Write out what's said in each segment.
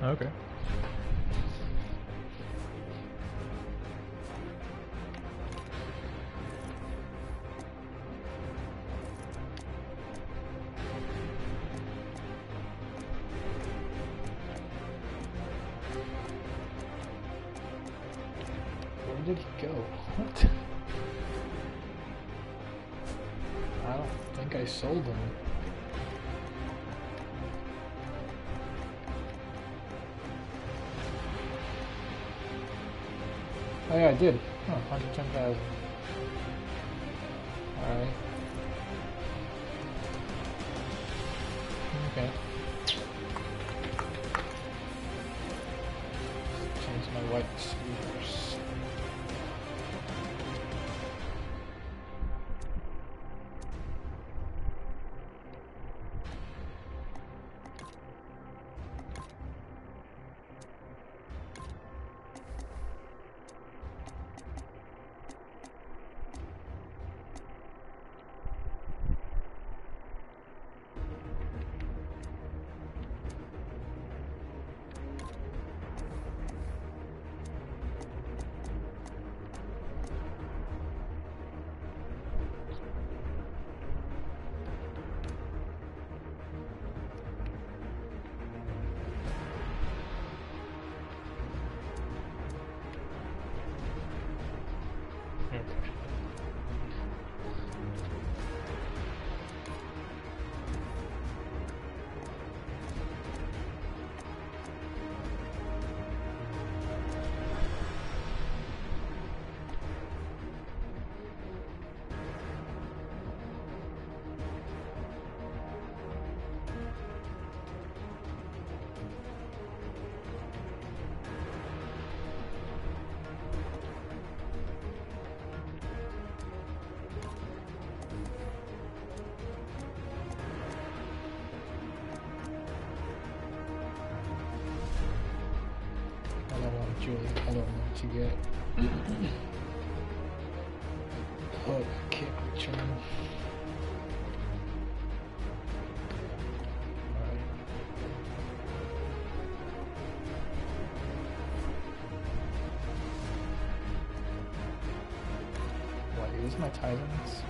Okay. Where did he go? What? I don't think I sold him. Oh yeah, I did. Oh, 110,000. Alright. Okay. Change my white sweepers. Julie, I don't know what you get. Hook, kick, return. Alright. What, here's my Titans?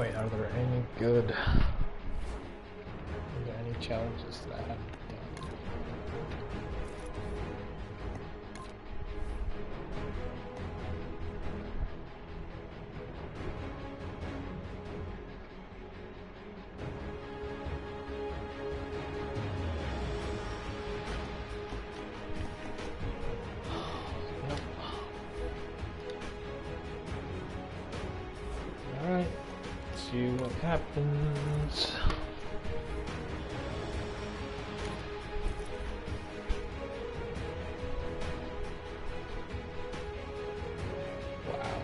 Wait, are there any good? Are there any challenges that I haven't done? Alright, see what happens. Wow.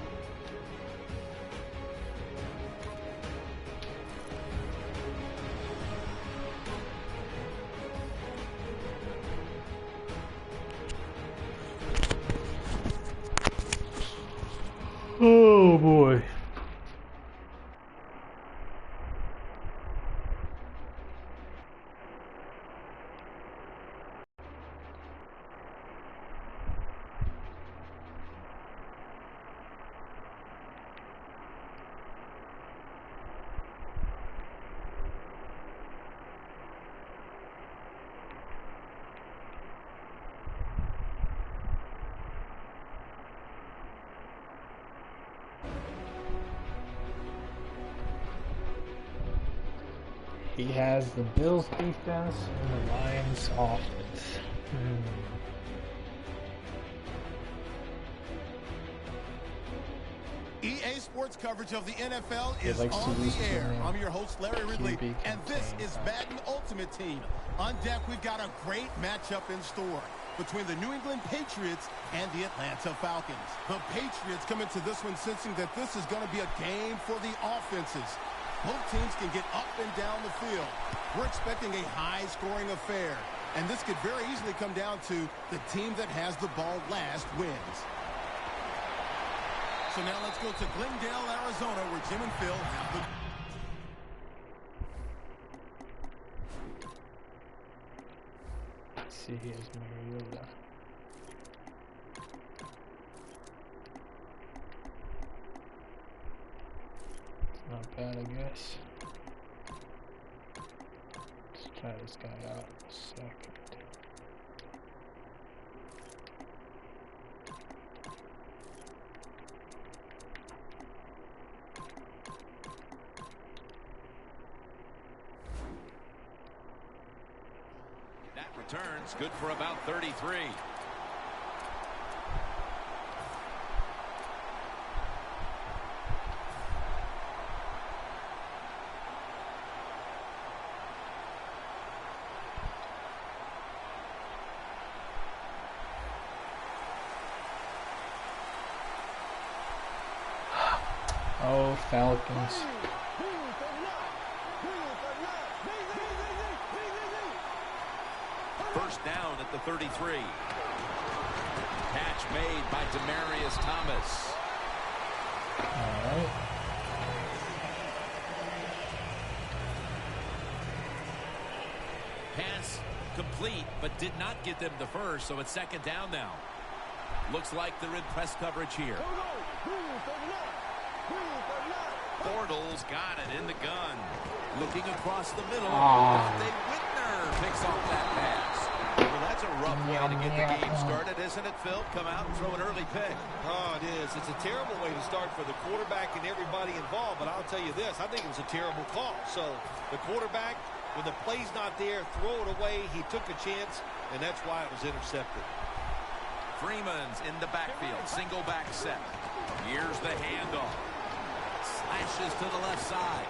Oh boy. He has the Bills defense and the Lions offense. EA Sports coverage of the NFL is likes to on lose the to air. him. I'm your host, Larry Ridley, QB and this campaign. is Madden Ultimate Team. On deck, we've got a great matchup in store between the New England Patriots and the Atlanta Falcons. The Patriots come into this one sensing that this is going to be a game for the offenses. Both teams can get up and down the field. We're expecting a high-scoring affair, and this could very easily come down to the team that has the ball last wins. So now let's go to Glendale, Arizona, where Jim and Phil have the... Let's see, here's Mariota. It's not bad, I guess. Let's try this guy out in a second. Returns good for about 33. Oh, Falcons. First down at the 33. Catch made by Demaryius Thomas. All right. Pass complete, but did not get them the first, so it's second down now. Looks like they're in press coverage here. Bortles got it in the gun. Looking across the middle. They Whitner picks off that pass. Well, that's a rough way to get the game started, isn't it, Phil? Come out and throw an early pick. Oh, it is. It's a terrible way to start for the quarterback and everybody involved, but I'll tell you this, I think it was a terrible call. So the quarterback, when the play's not there, throw it away. He took a chance, and that's why it was intercepted. Freeman's in the backfield. Single back set. Here's the handoff. Slashes to the left side.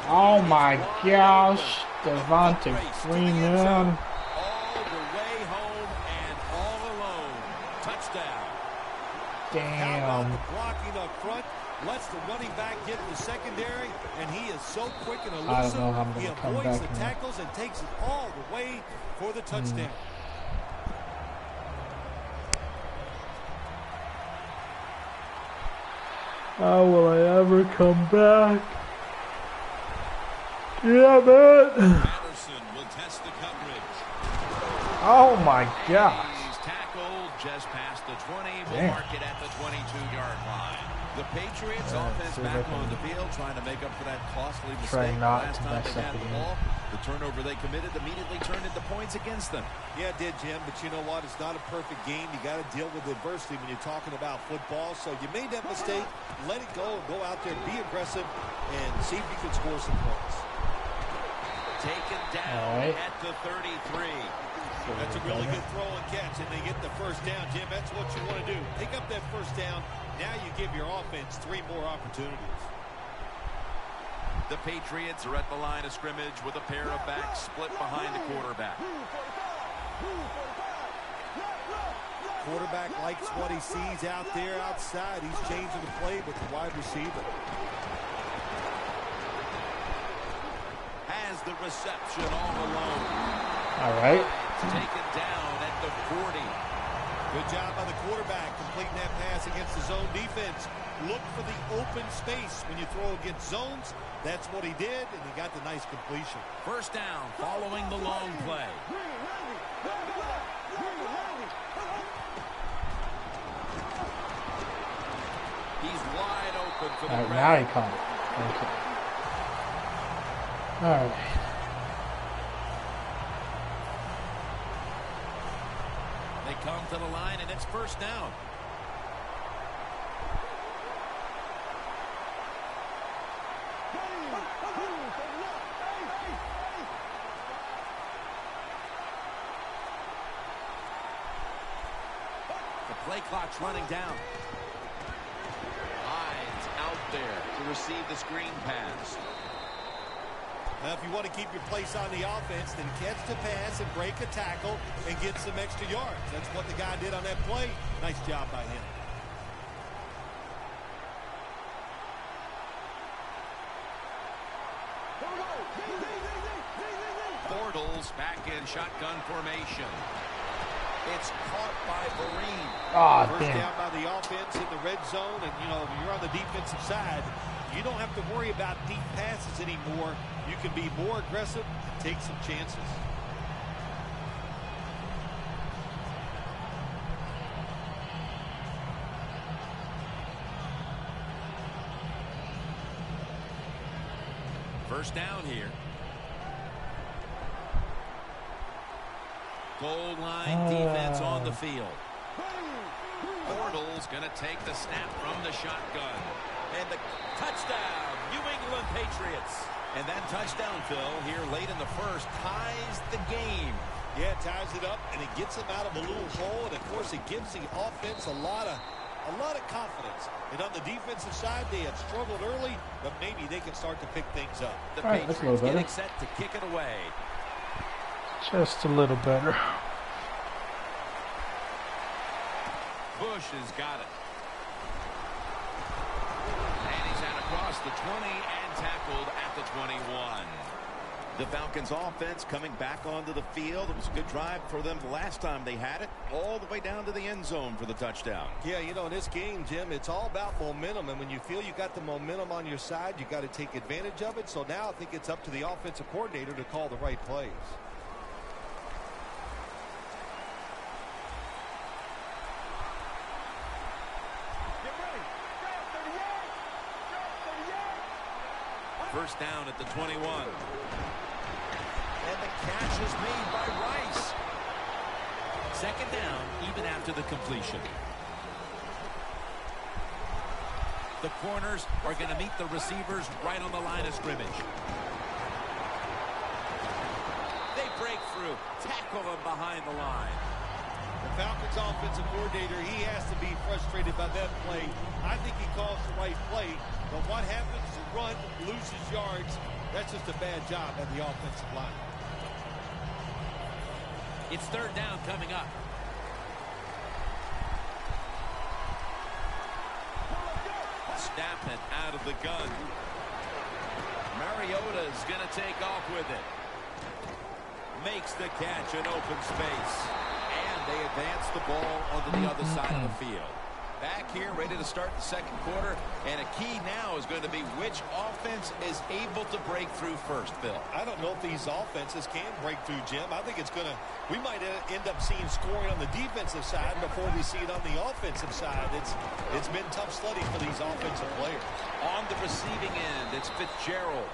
Oh my gosh, Devontae Freeman. All the way home and all alone. Touchdown. How about Damn. the blocking up front? Lets the running back get in the secondary, and he is so quick and I elusive. don't know how I'm He gonna come avoids back the now. tackles and takes it all the way for the touchdown. How will I ever come back? Damn it! Patterson will test the coverage. Oh my gosh. He's tackled just past the 20. We'll Damn. mark it at the 22-yard line. The Patriots offense back on the field, trying to make up for that costly Try mistake not last to time mess they up had the again. ball. The turnover they committed immediately turned into points against them. Yeah, it did, Jim, but you know what? It's not a perfect game. You got to deal with adversity when you're talking about football. So you made that mistake, let it go, and go out there, be aggressive, and see if you can score some points. Taken down at the 33. That's a really good throw and catch, and they get the first down. Jim, that's what you want to do. Pick up that first down. Now you give your offense 3 more opportunities. The Patriots are at the line of scrimmage with a pair of backs split behind the quarterback. Quarterback likes what he sees out there outside. He's changing the play with the wide receiver. Has the reception all alone. All right. Taken down at the 40. Good job by the quarterback completing that pass against the zone defense. Look for the open space when you throw against zones. That's what he did, and he got the nice completion. First down following the long play. He's wide open for the All right, now he caught it. Okay. All right. They come to the line, and it's first down. The play clock's running down. Hines out there to receive the screen pass. Now, if you want to keep your place on the offense, then catch the pass and break a tackle and get some extra yards. That's what the guy did on that play. Nice job by him. Bortles back in shotgun formation. It's caught by Vereen. Oh, First damn. down by the offense in the red zone, and, you know, if you're on the defensive side, you don't have to worry about deep passes anymore. You can be more aggressive and take some chances. First down here. Goal line defense on the field. Bortles going to take the snap from the shotgun. And the touchdown, New England Patriots. And that touchdown, Phil, here late in the first ties the game. Yeah, it ties it up, and it gets them out of a little hole, and, of course, it gives the offense a lot of confidence. And on the defensive side, they had struggled early, but maybe they can start to pick things up. The All right, that's a Patriots little better. getting set to kick it away. Just a little better. Bush has got it. And he's out across the 20 and tackled at the 21. The Falcons offense coming back onto the field. It was a good drive for them the last time they had it, all the way down to the end zone for the touchdown. Yeah, you know, in this game, Jim, it's all about momentum, and when you feel you got the momentum on your side, you got to take advantage of it. So now I think it's up to the offensive coordinator to call the right plays. First down at the 21. And the catch is made by Rice. Second down, even after the completion. The corners are going to meet the receivers right on the line of scrimmage. They break through, tackle them behind the line. The Falcons offensive coordinator, he has to be frustrated by that play. I think he calls the right play, but what happens to run, loses yards, that's just a bad job at the offensive line. It's third down coming up. Snapping out of the gun. Mariota's going to take off with it. Makes the catch in open space. And they advance the ball onto the other side of the field. Back here, ready to start the second quarter. And a key now is going to be which offense is able to break through first, Phil. I don't know if these offenses can break through, Jim. I think it's going to, we might end up seeing scoring on the defensive side before we see it on the offensive side. It's been tough sledding for these offensive players. On the receiving end, it's Fitzgerald.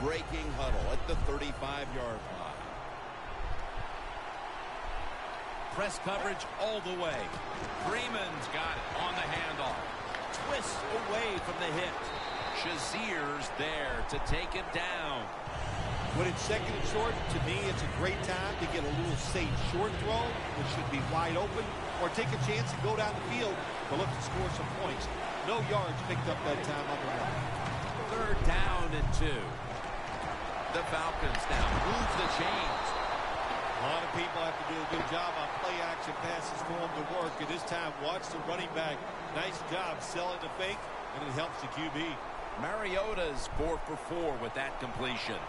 Breaking huddle at the 35-yard line. Press coverage all the way. Freeman's got it on the handoff. Twists away from the hit. Shazier's there to take him down. When it's second and short, to me, it's a great time to get a little safe short throw, which should be wide open, or take a chance and go down the field to look to score some points. No yards picked up that time on the run. Third down and 2. The Falcons now move the chains. A lot of people have to do a good job on play-action passes for them to work. And this time, watch the running back. Nice job selling the fake, and it helps the QB. Mariota's 4 for 4 with that completion.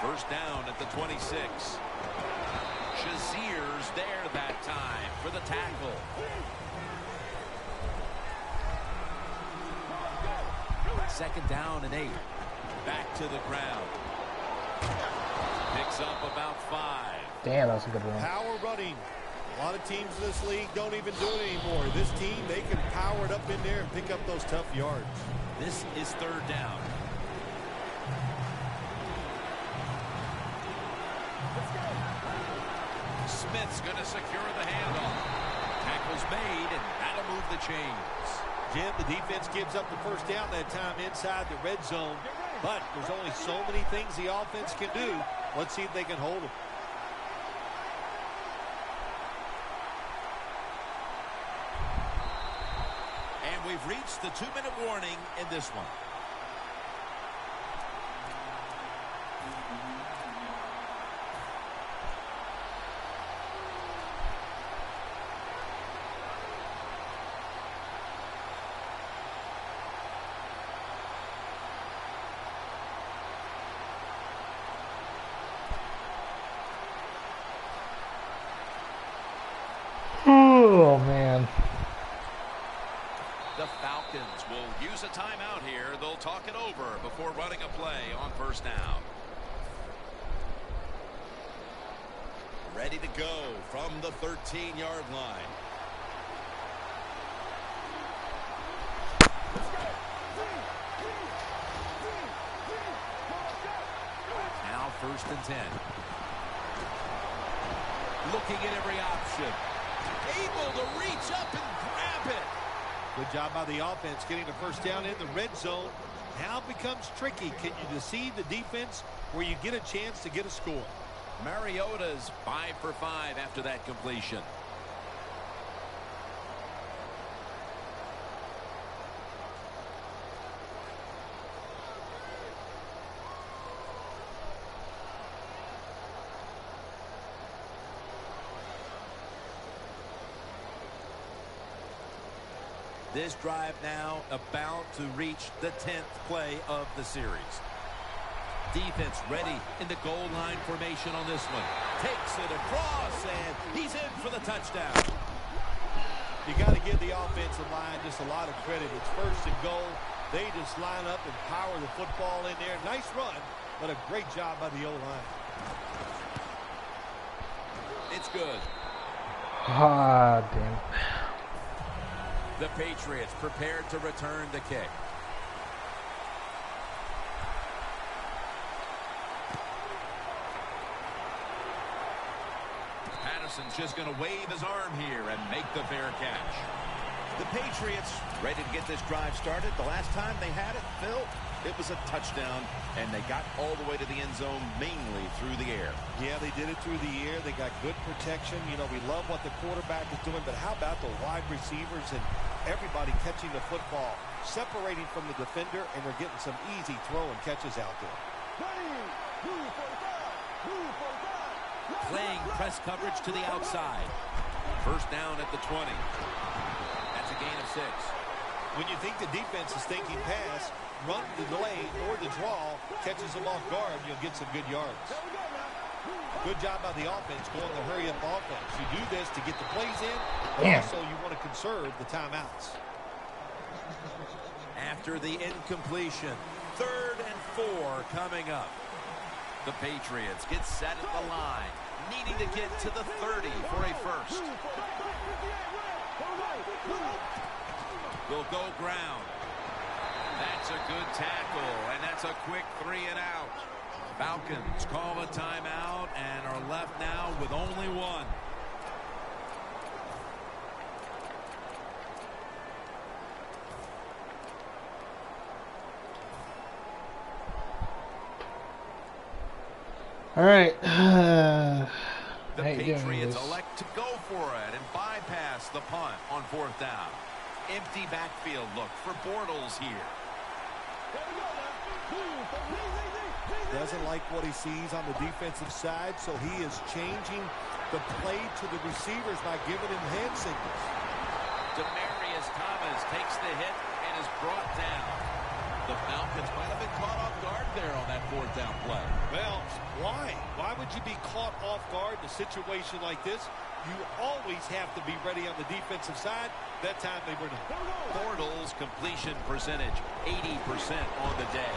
First down at the 26. Shazier's there that time for the tackle. Second down and 8. Back to the ground. Picks up about 5. Damn, that was a good one. Power running. A lot of teams in this league don't even do it anymore. This team, they can power it up in there and pick up those tough yards. This is third down. Smith's going to secure the handoff. Tackle's made, and that'll move the chains. Jim, the defense gives up the first down that time inside the red zone. But there's only so many things the offense can do. Let's see if they can hold them. And we've reached the 2-minute warning in this one. Oh, man. The Falcons will use a timeout here. They'll talk it over before running a play on first down. Ready to go from the 13-yard line. Now first and 10. Looking at every option. Able to reach up and grab it. Good job by the offense getting the first down in the red zone. Now it becomes tricky. Can you deceive the defense where you get a chance to get a score? Mariota's 5 for 5 after that completion. This drive now about to reach the 10th play of the series. Defense ready in the goal line formation on this one. Takes it across, and he's in for the touchdown. You got to give the offensive line just a lot of credit. It's first and goal. They just line up and power the football in there. Nice run, but a great job by the O-line. It's good. Ah, damn. The Patriots prepared to return the kick. Patterson's just going to wave his arm here and make the fair catch. The Patriots ready to get this drive started. The last time they had it, Phil, it was a touchdown, and they got all the way to the end zone mainly through the air. Yeah, they did it through the air. They got good protection. You know, we love what the quarterback is doing, but how about the wide receivers and everybody catching the football, separating from the defender, and they're getting some easy throw and catches out there. playing press coverage to the outside. First down at the 20. That's a gain of 6. When you think the defense is thinking pass, run the delay or the draw, catches them off guard, you'll get some good yards. Good job by the offense going the hurry-up offense. You do this to get the plays in, but also you want to conserve the timeouts. After the incompletion, 3rd and 4 coming up. The Patriots get set at the line, needing to get to the 30 for a first. Will go ground. That's a good tackle, and that's a quick 3 and out. Falcons call a timeout and are left now with only 1. All right. The Patriots elect to go for it and bypass the punt on 4th down. Empty backfield look for Bortles here. Doesn't like what he sees on the defensive side, so he is changing the play to the receivers by giving him hand signals. Demaryius Thomas takes the hit and is brought down. The Falcons might have been caught off guard there on that 4th down play. Well, why? Why would you be caught off guard in a situation like this? You always have to be ready on the defensive side. That time they were not. Bortles completion percentage 80% on the day.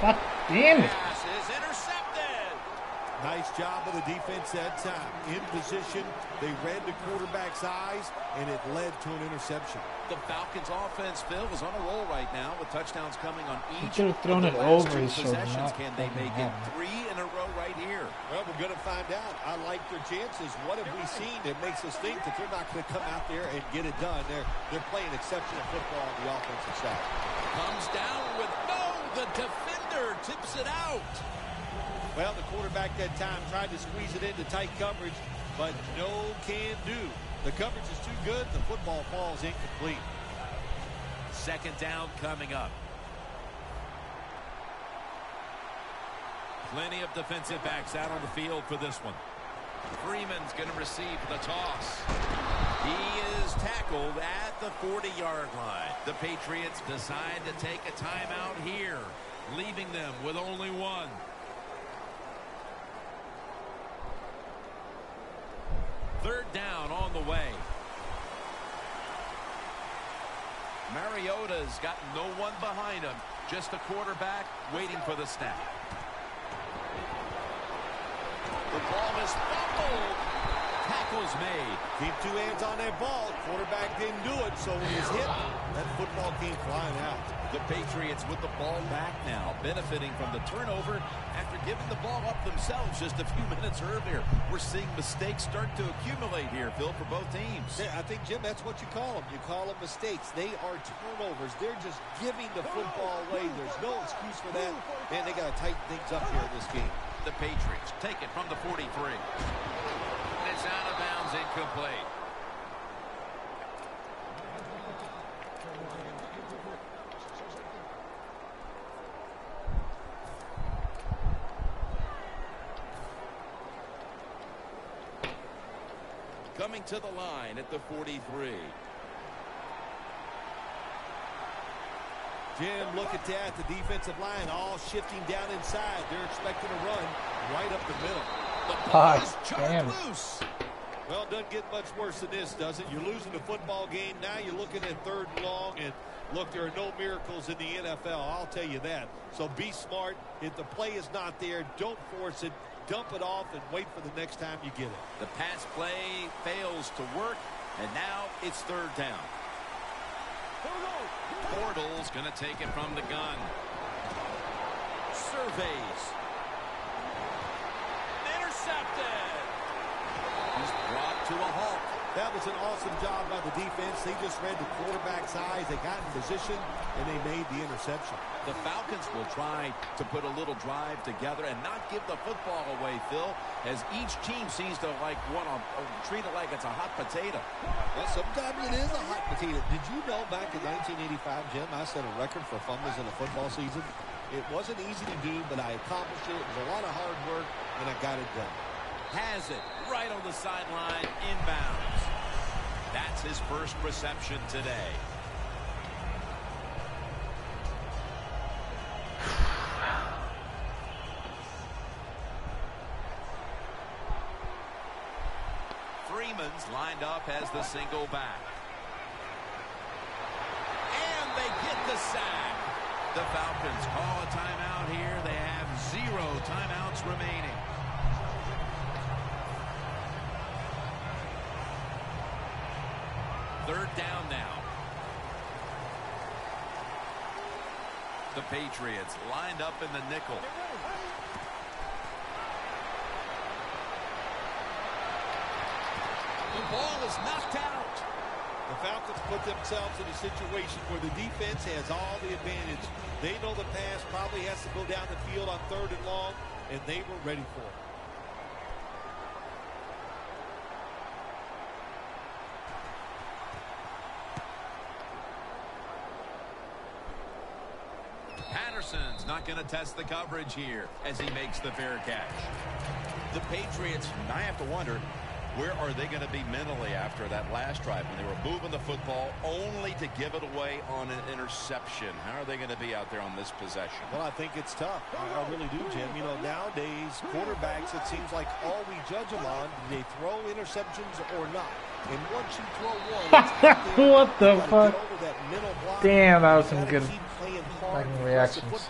God damn it. Pass is intercepted. Nice job of the defense that time. In position, they read the quarterback's eyes, and it led to an interception. The Falcons offense, Phil, is on a roll right now with touchdowns coming on each. He could have thrown it over his shoulder. Can they make it 3 in a row right here? Well, we're going to find out. I like their chances. What have we seen that makes us think that they're not going to come out there and get it done? They're playing exceptional football on the offensive side. Comes down with the defender tips it out. Well, the quarterback that time tried to squeeze it into tight coverage, but no can do. The coverage is too good. The football falls incomplete. 2nd down coming up. Plenty of defensive backs out on the field for this one. Freeman's going to receive the toss. He is tackled at the 40-yard line. The Patriots decide to take a timeout here, leaving them with only 1. Third down on the way. Mariota's got no one behind him. Just a quarterback waiting for the snap. The ball is fumbled. Tackle's made. Keep 2 hands on that ball. Quarterback didn't do it, so when he's hit, that football came flying out. The Patriots with the ball back now, benefiting from the turnover after giving the ball up themselves just a few minutes earlier. We're seeing mistakes start to accumulate here, Phil, for both teams. Yeah, I think, Jim, that's what you call them. You call them mistakes. They are turnovers. They're just giving the football away. There's no excuse for that. Man, they got to tighten things up here in this game. The Patriots take it from the 43. And it's out of bounds, incomplete. Coming to the line at the 43. Jim, look at that. The defensive line all shifting down inside. They're expecting a run right up the middle. The ball is charged loose. Well, it doesn't get much worse than this, does it? You're losing the football game. Now you're looking at 3rd and long. And, look, there are no miracles in the NFL. I'll tell you that. So be smart. If the play is not there, don't force it. Dump it off and wait for the next time you get it. The pass play fails to work, and now it's 3rd down. Bortles going to take it from the gun. Surveys. Intercepted. He's brought to a halt. That was an awesome job by the defense. They just read the quarterback's eyes. They got in position, and they made the interception. The Falcons will try to put a little drive together and not give the football away, Phil, as each team seems to treat it like it's a hot potato. Well, sometimes it is a hot potato. Did you know back in 1985, Jim, I set a record for fumbles in a football season? It wasn't easy to do, but I accomplished it. It was a lot of hard work, and I got it done. has it right on the sideline, inbounds. That's his first reception today. Freeman's lined up as the single back. And they get the sack. The Falcons call a timeout here. They have 0 timeouts remaining. Third down now. The Patriots lined up in the nickel. The ball is knocked out. The Falcons put themselves in a situation where the defense has all the advantage. They know the pass probably has to go down the field on 3rd and long, and they were ready for it. Patterson's not going to test the coverage here as he makes the fair catch. The Patriots, I have to wonder, where are they going to be mentally after that last drive when they were moving the football only to give it away on an interception? How are they going to be out there on this possession? Well, I think it's tough. I really do, Jim. You know, nowadays, quarterbacks, it seems like all we judge them on, do they throw interceptions or not? And once you throw one, what the fuck? Damn, that was some good reactions.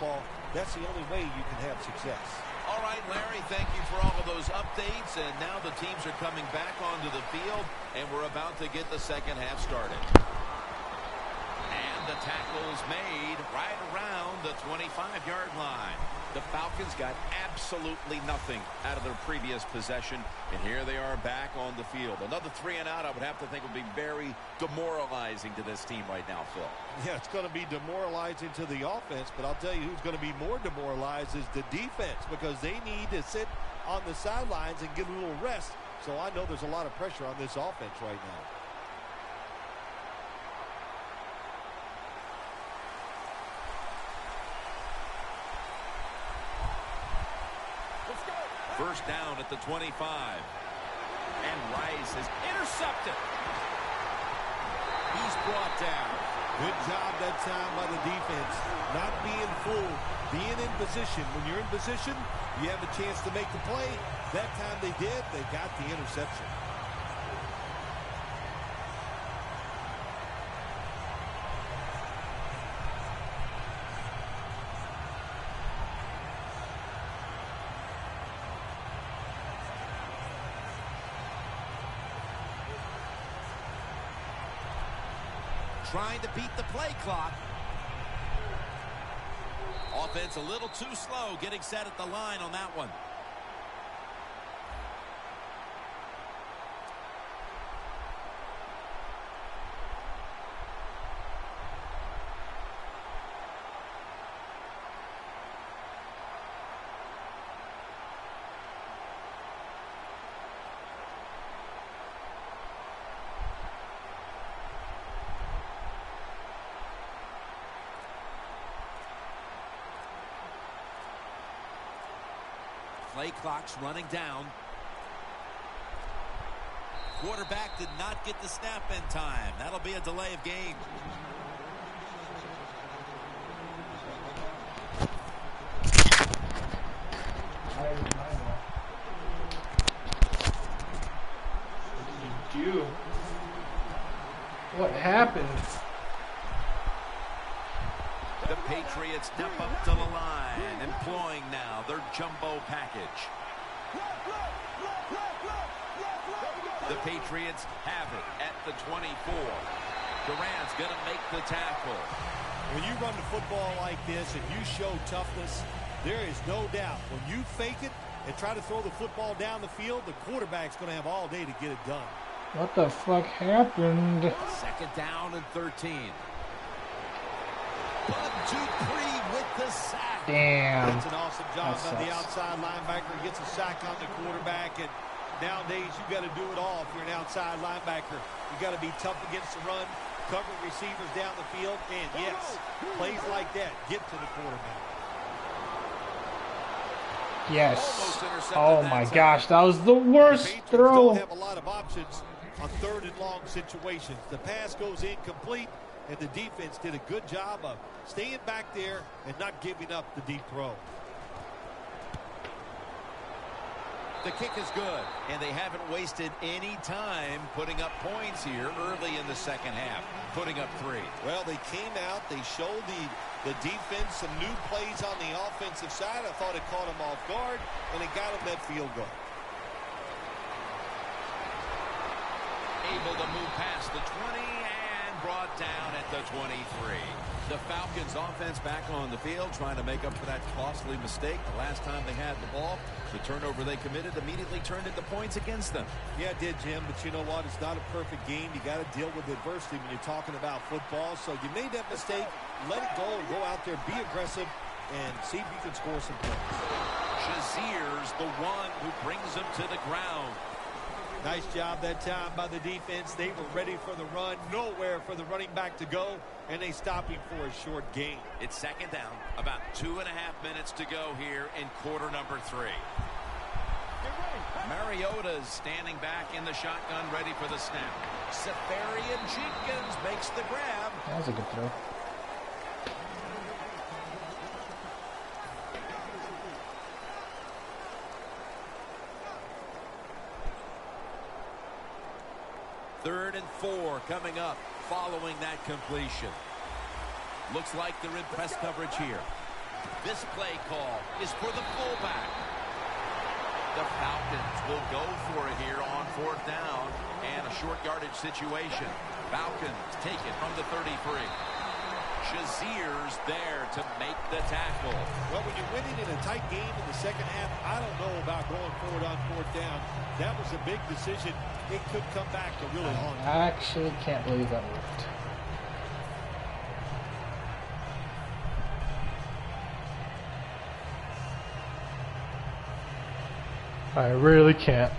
That's the only way you can have success. All right, Larry, thank you for all of those updates. And now the teams are coming back onto the field, and we're about to get the second half started. And the tackle's made right around the 25-yard line. The Falcons got absolutely nothing out of their previous possession, and here they are back on the field. Another 3 and out, I would have to think, would be very demoralizing to this team right now, Phil. Yeah, it's going to be demoralizing to the offense, but I'll tell you who's going to be more demoralized is the defense, because they need to sit on the sidelines and get a little rest. So I know there's a lot of pressure on this offense right now. First down at the 25. And Rice is intercepted. He's brought down. Good job that time by the defense. Not being fooled. Being in position. When you're in position, you have a chance to make the play. That time they did. They got the interception. Trying to beat the play clock. Offense a little too slow getting set at the line on that one. Play clock's running down. Quarterback did not get the snap in time. That'll be a delay of game. What happened? The Patriots step up to the line, employing now their jumbo package. The Patriots have it at the 24. Durant's going to make the tackle. When you run the football like this and you show toughness, there is no doubt when you fake it and try to throw the football down the field, the quarterback's going to have all day to get it done. What the fuck happened? Second down and 13. Bud Dupree with the sack. Damn. That's an awesome job by the outside linebacker. Gets a sack on the quarterback. And nowadays, you got to do it all if you're an outside linebacker. You got to be tough against the run, cover receivers down the field, and yes, plays like that get to the quarterback. Yes. Almost intercepted Oh that my time. gosh, that was the worst Patriots throw. don't have a lot of options on 3rd and long situations. The pass goes incomplete, and the defense did a good job of staying back there and not giving up the deep throw. The kick is good, and they haven't wasted any time putting up points here early in the second half, putting up 3. Well, they came out, they showed the defense some new plays on the offensive side. I thought it caught them off guard, and it got them that field goal. Able to move past the 20 and brought down at the 23. The Falcons offense back on the field trying to make up for that costly mistake. The last time they had the ball, the turnover they committed immediately turned into points against them. Yeah, it did, Jim, but you know what? It's not a perfect game. You got to deal with adversity when you're talking about football. So you made that mistake, let it go, and go out there, be aggressive, and see if you can score some points. Shazier's the one who brings them to the ground. Nice job that time by the defense. They were ready for the run. Nowhere for the running back to go, and they stop him for a short gain. It's second down. About 2.5 minutes to go here in quarter number 3. Mariota's standing back in the shotgun, ready for the snap. Safarian Jenkins makes the grab. That was a good throw. Third and 4 coming up following that completion. Looks like they're in press coverage here. This play call is for the fullback. The Falcons will go for it here on 4th down and a short yardage situation. Falcons take it from the 33. Shazier's there to make the tackle. Well, when you're winning in a tight game in the second half, I don't know about going forward on 4th down. That was a big decision. It could come back to really haunt you. I actually can't believe that worked. I really can't.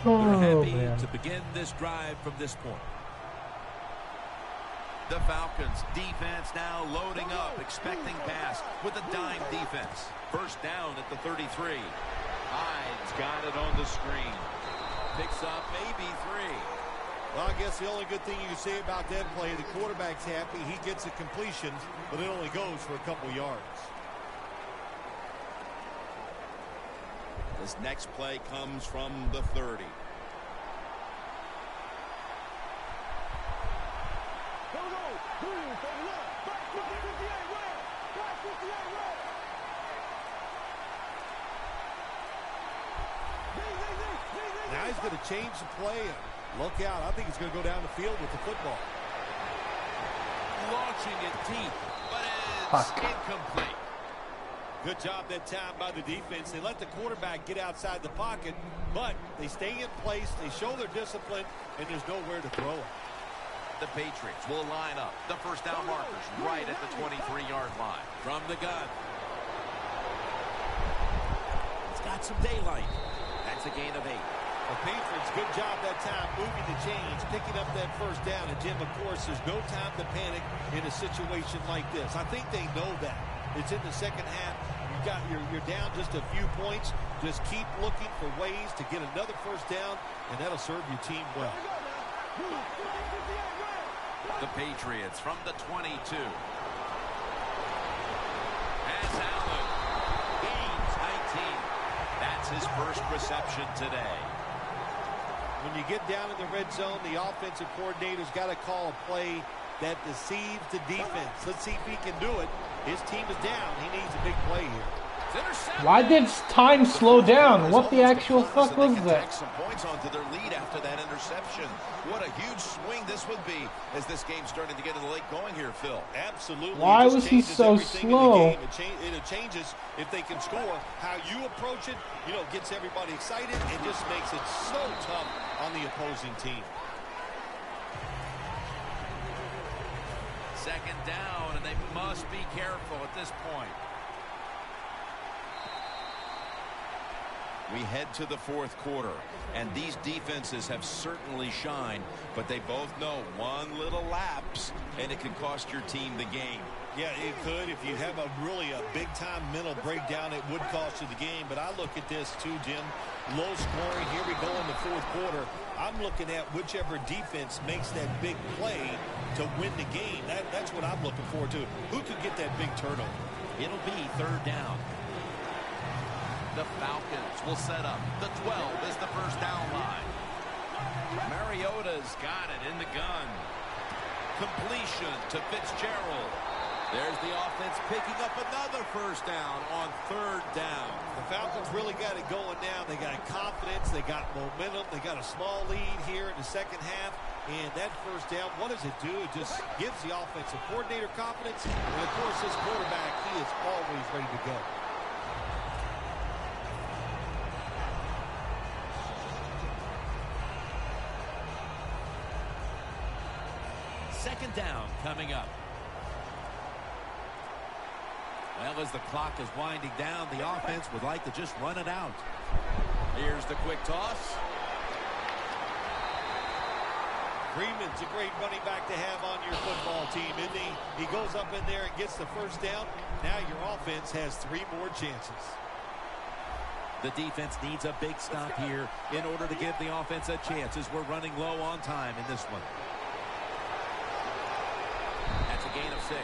Oh, They're happy man. to begin this drive from this point. The Falcons defense now loading up, expecting pass with a dime defense. First down at the 33. Hyde's got it on the screen. Picks up maybe 3. Well, I guess the only good thing you can say about that play, the quarterback's happy. He gets a completion, but it only goes for a couple yards. This next play comes from the 30. Now he's going to change the play. And look out. I think he's going to go down the field with the football. Launching it deep, but it's incomplete. Good job that time by the defense. They let the quarterback get outside the pocket, but they stay in place, they show their discipline, and there's nowhere to throw it. The Patriots will line up the first down markers right at the 23-yard line. From the gun. It's got some daylight. That's a gain of 8. The Patriots, good job that time moving the chains, picking up that first down. And, Jim, of course, there's no time to panic in a situation like this. I think they know that. It's in the second half. You're down just a few points. Just keep looking for ways to get another first down, and that'll serve your team well. The Patriots from the 22. Has Allen. Gains 19. That's his first reception today. When you get down in the red zone, the offensive coordinator's got to call a play that deceives the defense. Let's see if he can do it. His team is down. He needs a big play here. Why did time slow down? What the actual fuck was that? Tack some points onto their lead after that interception. What a huge swing this would be as this game's starting to get in the late going here, Phil. Absolutely. Why It just was he changes so everything in the slow? game. It changes if they can score. How you approach it, gets everybody excited and just makes it so tough on the opposing team. Second down, and they must be careful at this point. We head to the fourth quarter, and these defenses have certainly shined, but they both know one little lapse, and it can cost your team the game. Yeah, it could. If you have a big-time mental breakdown, it would cost you the game. But I look at this, too, Jim. Low scoring. Here we go in the fourth quarter. I'm looking at whichever defense makes that big play to win the game. That's what I'm looking forward to. Who could get that big turnover? It'll be third down. The Falcons will set up. The 12 is the first down line. Mariota's got it in the gun. Completion to Fitzgerald. There's the offense picking up another first down on third down. The Falcons really got it going now. They got confidence. They got momentum. They got a small lead here in the second half. And that first down, what does it do? It just gives the offensive coordinator confidence. And, of course, his quarterback, he is always ready to go. Second down coming up. Well, as the clock is winding down, the offense would like to just run it out. Here's the quick toss. Freeman's a great running back to have on your football team, isn't he? He goes up in there and gets the first down. Now your offense has 3 more chances. The defense needs a big stop here in order to give the offense a chance as we're running low on time in this one. That's a gain of 6.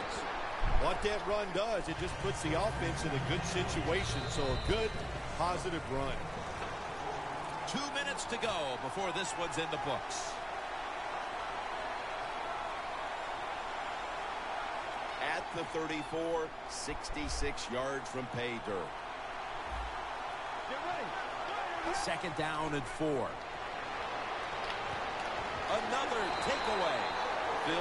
What that run does, it just puts the offense in a good situation. So a good, positive run. 2 minutes to go before this one's in the books. At the 34, 66 yards from pay dirt. Second down and 4. Another takeaway.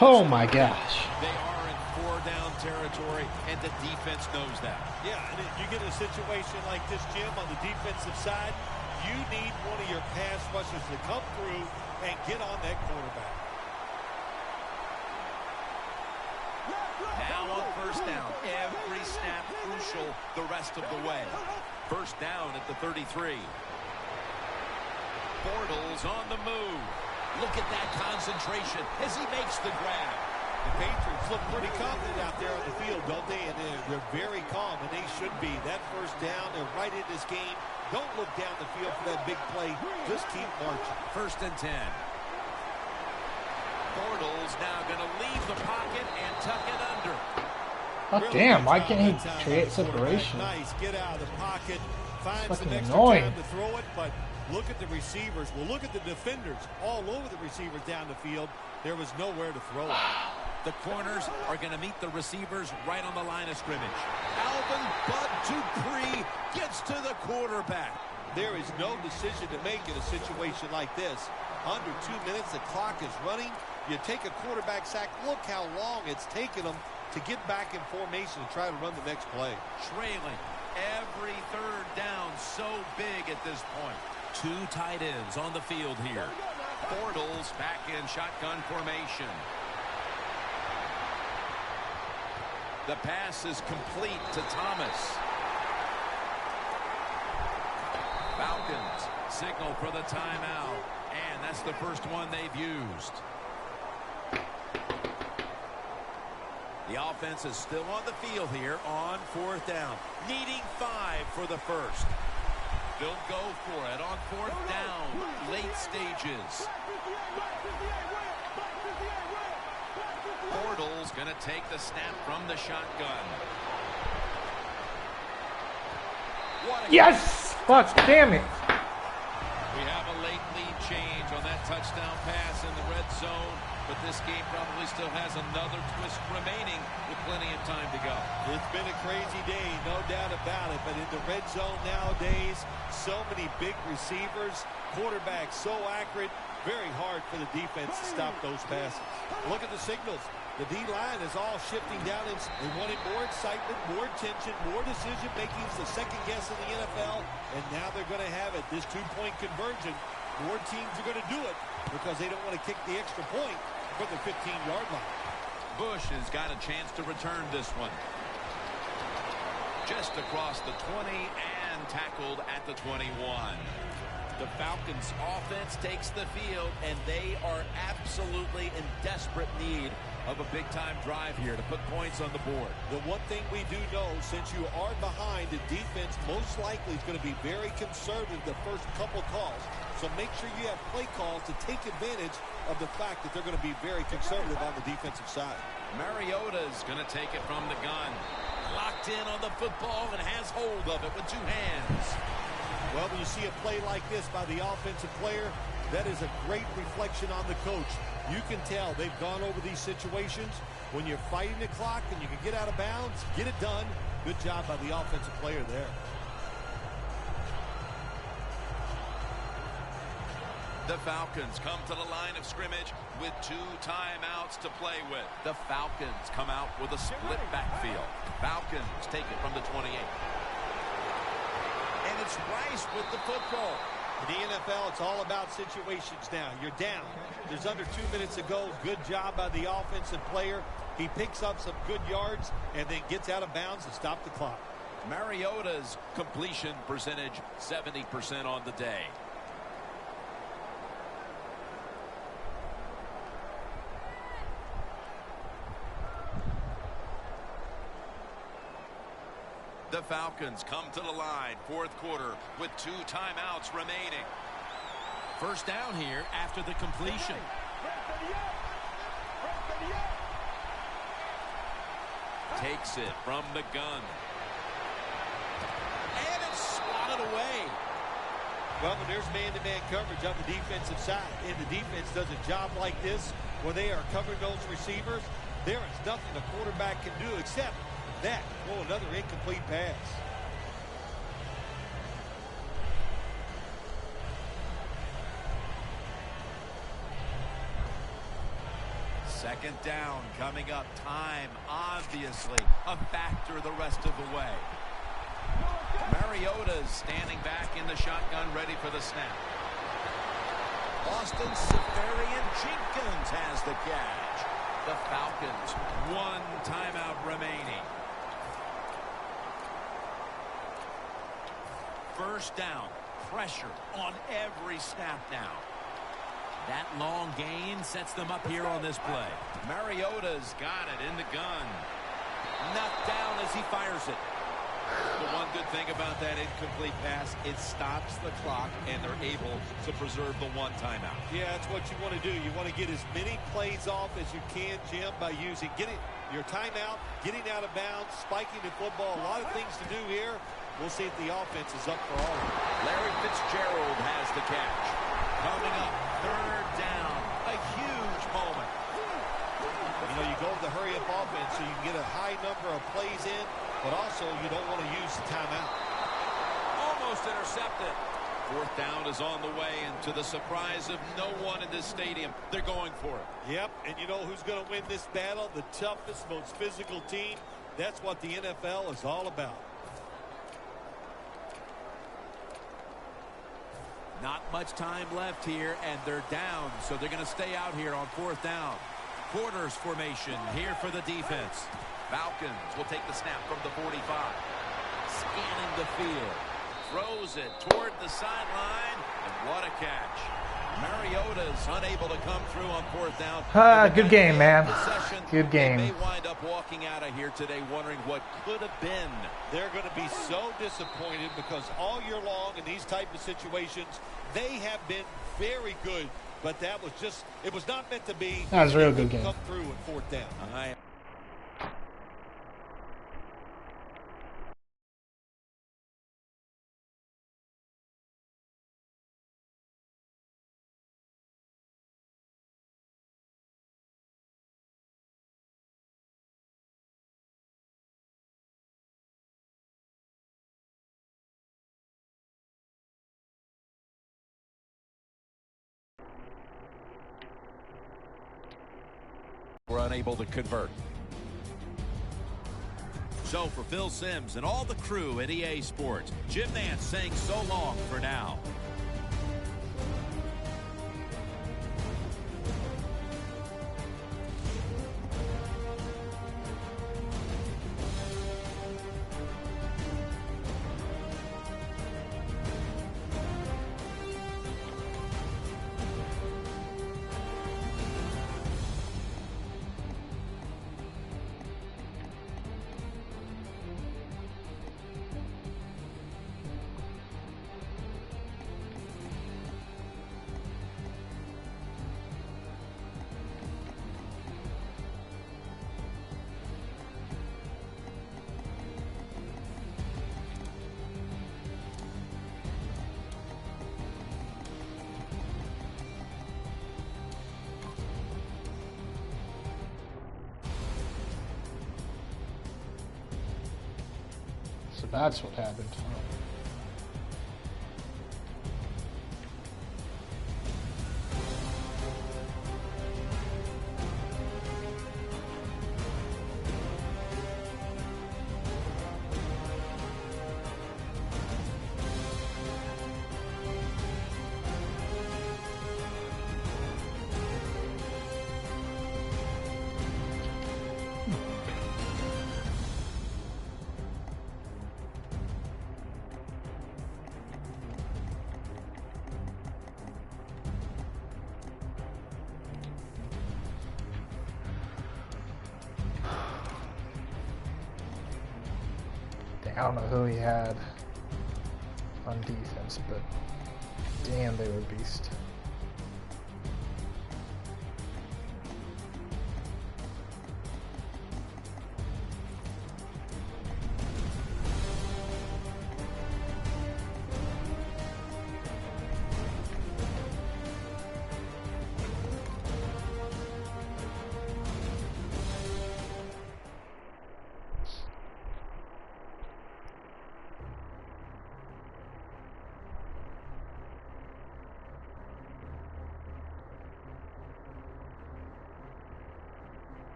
Oh my gosh. They are in 4-down territory, and the defense knows that. Yeah, and if you get a situation like this, Jim, on the defensive side, you need one of your pass rushers to come through and get on that quarterback. Now on first down, every snap crucial the rest of the way. First down at the 33. Bortles on the move. Look at that concentration as he makes the grab. The Patriots look pretty confident out there on the field, don't they? And they're very calm, and they should be. That first down, they're right in this game. Don't look down the field for that big play. Just keep marching. First and 10. Bortles now going to leave the pocket and tuck it under. Oh, damn, why can't he create separation? Nice, get out of the pocket. Finds Fucking some extra annoying. time to throw it, but look at the receivers. Well, look at the defenders all over the receivers down the field. There was nowhere to throw it. The corners are going to meet the receivers right on the line of scrimmage. Alvin Bud Dupree gets to the quarterback. There is no decision to make in a situation like this. Under 2 minutes, the clock is running. You take a quarterback sack. Look how long it's taken them to get back in formation and try to run the next play. Trailing every third down so big at this point. 2 tight ends on the field here. Bortles back in shotgun formation. The pass is complete to Thomas. Falcons signal for the timeout. And that's the first one they've used. The offense is still on the field here on fourth down. Needing 5 for the first. They'll go for it on fourth down. Late stages. Bortles going to take the snap from the shotgun. Yes! Fuck, damn it. We have a late lead change on that touchdown pass in the red zone, but this game probably still has another twist remaining with plenty of time to go. It's been a crazy day, no doubt about it, but in the red zone nowadays, so many big receivers, quarterbacks so accurate, very hard for the defense to stop those passes. Look at the signals. The D-line is all shifting down. They wanted more excitement, more tension, more decision-making. It's the second guess in the NFL, and now they're going to have it. This two-point conversion, more teams are going to do it because they don't want to kick the extra point from the 15-yard line. Bush has got a chance to return this one. Just across the 20, and man tackled at the 21. The Falcons offense takes the field, and they are absolutely in desperate need of a big-time drive here to put points on the board. The one thing we do know, since you are behind, the defense most likely is going to be very conservative the first couple calls. So make sure you have play calls to take advantage of the fact that they're going to be very conservative on the defensive side. Mariota's going to take it from the gun. Locked in on the football and has hold of it with two hands. Well, when you see a play like this by the offensive player, that is a great reflection on the coach. You can tell they've gone over these situations. When you're fighting the clock and you can get out of bounds, get it done. Good job by the offensive player there. The Falcons come to the line of scrimmage with 2 timeouts to play with. The Falcons come out with a split backfield. Falcons take it from the 28. And it's Rice with the football. In the NFL, it's all about situations now. You're down. There's under 2 minutes to go. Good job by the offensive player. He picks up some good yards and then gets out of bounds to stop the clock. Mariota's completion percentage, 70% on the day. The Falcons come to the line, 4th quarter, with 2 timeouts remaining. First down here after the completion. Takes it from the gun. And it's swatted away. Well, when there's man-to-man coverage on the defensive side, and the defense does a job like this, where they are covering those receivers, there is nothing the quarterback can do except that. Oh, another incomplete pass. Second down coming up. Time, obviously, a factor the rest of the way. Mariota's standing back in the shotgun, ready for the snap. Austin Seferian-Jenkins has the catch. The Falcons, 1 timeout remaining. First down, pressure on every snap now. That long gain sets them up here on this play. Mariota's got it in the gun. Knocked down as he fires it. The one good thing about that incomplete pass, it stops the clock, and they're able to preserve the 1 timeout. Yeah, that's what you want to do. You want to get as many plays off as you can, Jim, by using your timeout, getting out of bounds, spiking the football. A lot of things to do here. We'll see if the offense is up for all of it. Larry Fitzgerald has the catch. Coming up, 3rd down. A huge moment. You know, you go with the hurry-up offense so you can get a high number of plays in, but also you don't want to use the timeout. Almost intercepted. 4th down is on the way, and to the surprise of no one in this stadium, they're going for it. Yep, and you know who's going to win this battle? The toughest, most physical team. That's what the NFL is all about. Not much time left here, and they're down, so they're going to stay out here on 4th down. Quarters formation here for the defense. Falcons will take the snap from the 45. Scanning the field. Throws it toward the sideline, and what a catch. Mariota's unable to come through on 4th down. Good game, man. Good game. They may wind up walking out of here today wondering what could have been. They're going to be so disappointed because all year long in these type of situations, they have been very good. But that was just, it was not meant to be. That was a real good game. Come through at 4th down. We're unable to convert. So for Phil Simms and all the crew at EA Sports, Jim Nantz saying so long for now. That's what happened. I don't know who he had on defense, but damn, they were beast.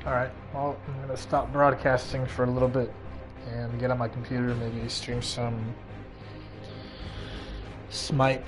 Alright, well, I'm going to stop broadcasting for a little bit and get on my computer, maybe stream some Smite.